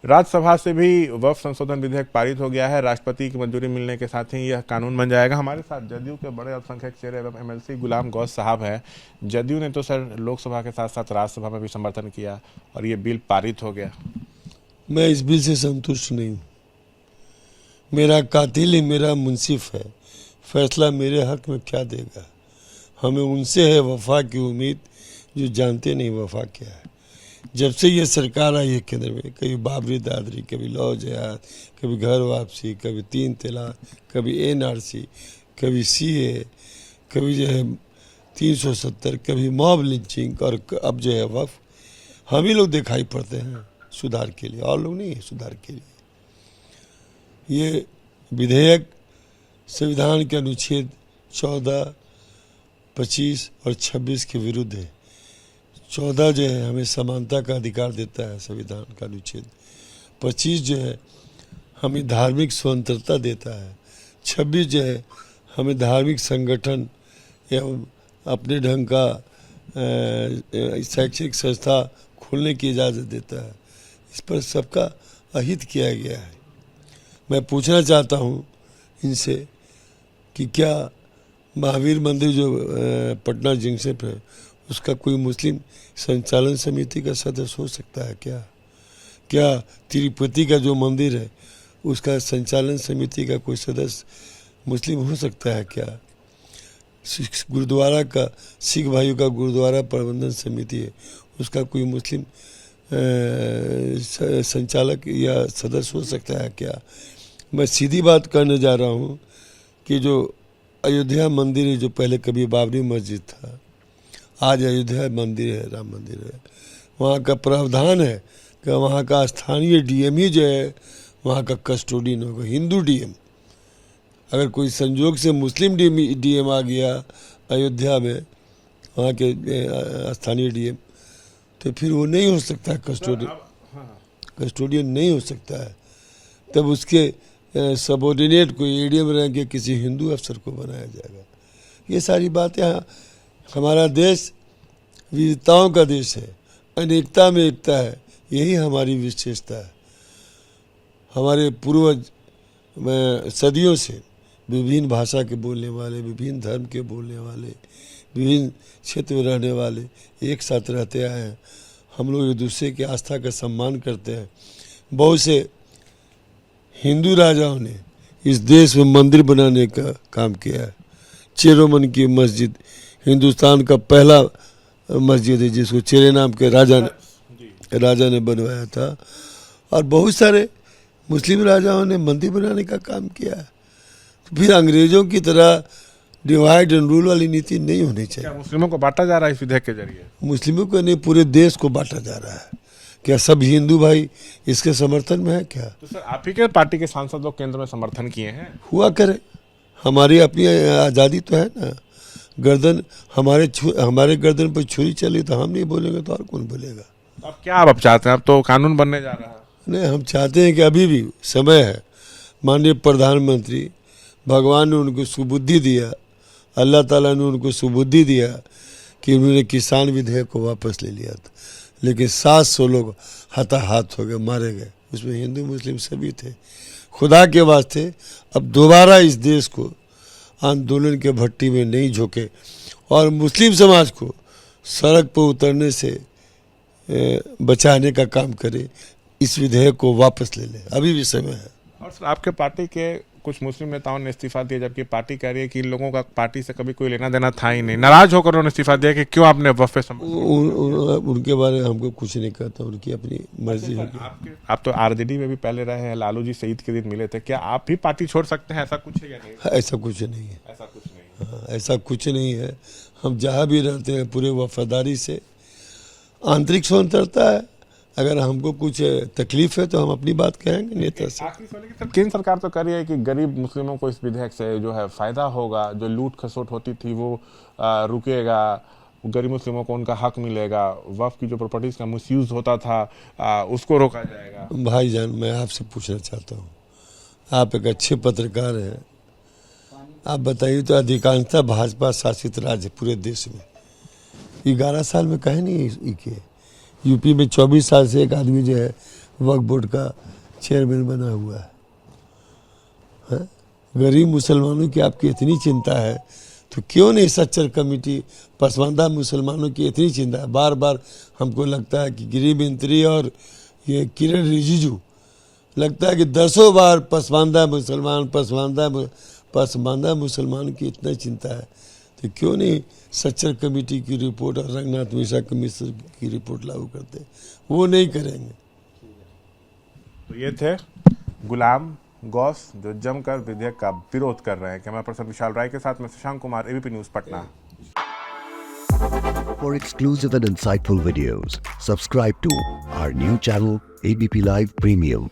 राज्यसभा से भी वक्फ संशोधन विधेयक पारित हो गया है। राष्ट्रपति की मंजूरी मिलने के साथ ही यह कानून बन जाएगा। हमारे साथ जदयू के बड़े अल्पसंख्यक चेहरे एवं एमएलसी गुलाम गौस साहब हैं। जदयू ने तो सर लोकसभा के साथ साथ राज्यसभा में भी समर्थन किया और ये बिल पारित हो गया। मैं इस बिल से संतुष्ट नहीं हूँ। मेरा कातिल ही मेरा मुंसिफ है, फैसला मेरे हक में क्या देगा। हमें उनसे है वफा की उम्मीद जो जानते नहीं वफा क्या है। जब से ये सरकार आई है केंद्र में, कभी बाबरी दादरी, कभी लौ जिहाद, कभी घर वापसी, कभी 3 तलाक, कभी एनआरसी, कभी सीए, कभी जो है 370, कभी मॉब लिंचिंग और अब जो है वक्फ, हम ही लोग दिखाई पड़ते हैं सुधार के लिए, और लोग नहीं है सुधार के लिए। ये विधेयक संविधान के अनुच्छेद 14, 25 और 26 के विरुद्ध है। 14 जो है हमें समानता का अधिकार देता है संविधान का अनुच्छेद, 25 जो है हमें धार्मिक स्वतंत्रता देता है, 26 जो है हमें धार्मिक संगठन एवं अपने ढंग का शैक्षिक संस्था खोलने की इजाज़त देता है। इस पर सबका अहित किया गया है। मैं पूछना चाहता हूँ इनसे कि क्या महावीर मंदिर जो पटना जंक्शन पर है उसका कोई मुस्लिम संचालन समिति का सदस्य हो सकता है क्या? क्या तिरुपति का जो मंदिर है उसका संचालन समिति का कोई सदस्य मुस्लिम हो सकता है क्या? गुरुद्वारा का, सिख भाइयों का गुरुद्वारा प्रबंधन समिति है, उसका कोई मुस्लिम संचालक या सदस्य हो सकता है क्या? मैं सीधी बात करने जा रहा हूँ कि जो अयोध्या मंदिर है, जो पहले कभी बाबरी मस्जिद था, आज अयोध्या मंदिर है, राम मंदिर है, वहाँ का प्रावधान है कि वहाँ का स्थानीय डीएम ही जो है वहाँ का कस्टोडियन होगा, हिंदू डीएम। अगर कोई संजोग से मुस्लिम डीएम आ गया अयोध्या में, वहाँ के स्थानीय डीएम, तो फिर वो नहीं हो सकता कस्टोडियन नहीं हो सकता है। तब उसके सबऑर्डिनेट को एडीएम रैंक के किसी हिंदू अफसर को बनाया जाएगा। ये सारी बातें, हमारा देश विविधताओं का देश है, अनेकता में एकता है, यही हमारी विशेषता है। हमारे पूर्वज सदियों से विभिन्न भाषा के बोलने वाले, विभिन्न धर्म के बोलने वाले, विभिन्न क्षेत्र में रहने वाले एक साथ रहते आए हैं। हम लोग एक दूसरे की आस्था का सम्मान करते हैं। बहुत से हिंदू राजाओं ने इस देश में मंदिर बनाने का काम किया है। चेरोमन की मस्जिद हिंदुस्तान का पहला मस्जिद है जिसको चेरे नाम के राजा ने बनवाया था, और बहुत सारे मुस्लिम राजाओं ने मंदिर बनाने का काम किया है। तो फिर अंग्रेजों की तरह डिवाइड एंड रूल वाली नीति नहीं होनी चाहिए। क्या मुस्लिमों को बांटा जा रहा है इस विधेयक के जरिए? मुस्लिमों को नहीं, पूरे देश को बांटा जा रहा है। क्या सब हिंदू भाई इसके समर्थन में है क्या? तो सर आप ही के पार्टी के सांसद लोग केंद्र में समर्थन किए हैं। हुआ करे, हमारी अपनी आज़ादी तो है ना। गर्दन हमारे गर्दन पर छुरी चली तो हम नहीं बोलेंगे तो और कौन बोलेगा? अब क्या आप चाहते हैं? अब तो कानून बनने जा रहा है। नहीं, हम चाहते हैं कि अभी भी समय है। माननीय प्रधानमंत्री, भगवान ने उनको सुबुद्धि दिया, अल्लाह ताला ने उनको सुबुद्धि दिया कि उन्होंने किसान विधेयक को वापस ले लिया था, लेकिन 700 लोग हताहत हो गए, मारे गए, उसमें हिंदू मुस्लिम सभी थे। खुदा के वास्ते अब दोबारा इस देश को आंदोलन के भट्टी में नहीं झोंके और मुस्लिम समाज को सड़क पर उतरने से बचाने का काम करे। इस विधेयक को वापस ले ले, अभी भी समय है। और सर आपके पार्टी के कुछ मुस्लिम नेताओं ने इस्तीफा दिया, जबकि पार्टी कह रही है कि इन लोगों का पार्टी से कभी कोई लेना देना था ही नहीं। नाराज होकर उन्होंने इस्तीफा दिया कि क्यों आपने वक्फ पे उनके बारे में हमको कुछ नहीं कहता, उनकी अपनी मर्जी है। आप तो आरजेडी में भी पहले रहे हैं, लालू जी शहीद के दिन मिले थे, क्या आप भी पार्टी छोड़ सकते हैं? ऐसा कुछ है या नहीं? ऐसा कुछ नहीं है, ऐसा कुछ नहीं। हाँ, ऐसा कुछ नहीं है। हम जहाँ भी रहते हैं पूरे वफादारी से। आंतरिक स्वतंत्रता है, अगर हमको कुछ तकलीफ है तो हम अपनी बात कहेंगे नेता से। केंद्र सरकार तो कह रही है कि गरीब मुस्लिमों को इस विधेयक से जो है फायदा होगा, जो लूट खसोट होती थी वो रुकेगा, गरीब मुस्लिमों को उनका हक मिलेगा, वक्फ की जो प्रॉपर्टीज का मिसयूज होता था उसको रोका जाएगा। भाईजान, मैं आपसे पूछना चाहता हूँ, आप एक अच्छे पत्रकार हैं, आप बताइए तो अधिकांशतः भाजपा शासित राज्य पूरे देश में 11 साल में कहे नहीं किए। यूपी में 24 साल से एक आदमी जो है वक्फ बोर्ड का चेयरमैन बना हुआ है। हाँ? गरीब मुसलमानों की आपकी इतनी चिंता है तो क्यों नहीं सच्चर कमेटी, पसमानदा मुसलमानों की इतनी चिंता है। बार बार हमको लगता है कि गृह मंत्री और ये किरण रिजिजू, लगता है कि 10 बार पसमानदा मुसलमान की इतना चिंता है तो क्यों नहीं सच्चर कमेटी की रिपोर्ट और रंगनाथ मिश्रा कमीशन की रिपोर्ट लागू करते। वो नहीं करेंगे। तो ये थे गुलाम गौस जो जमकर विधेयक का विरोध कर रहे हैं। कैमरा पर्सन विशाल राय के साथ मैं Shashank Kumar, ABP news Patna. For exclusive and insightful videos, subscribe to our new channel ABP Live Premium.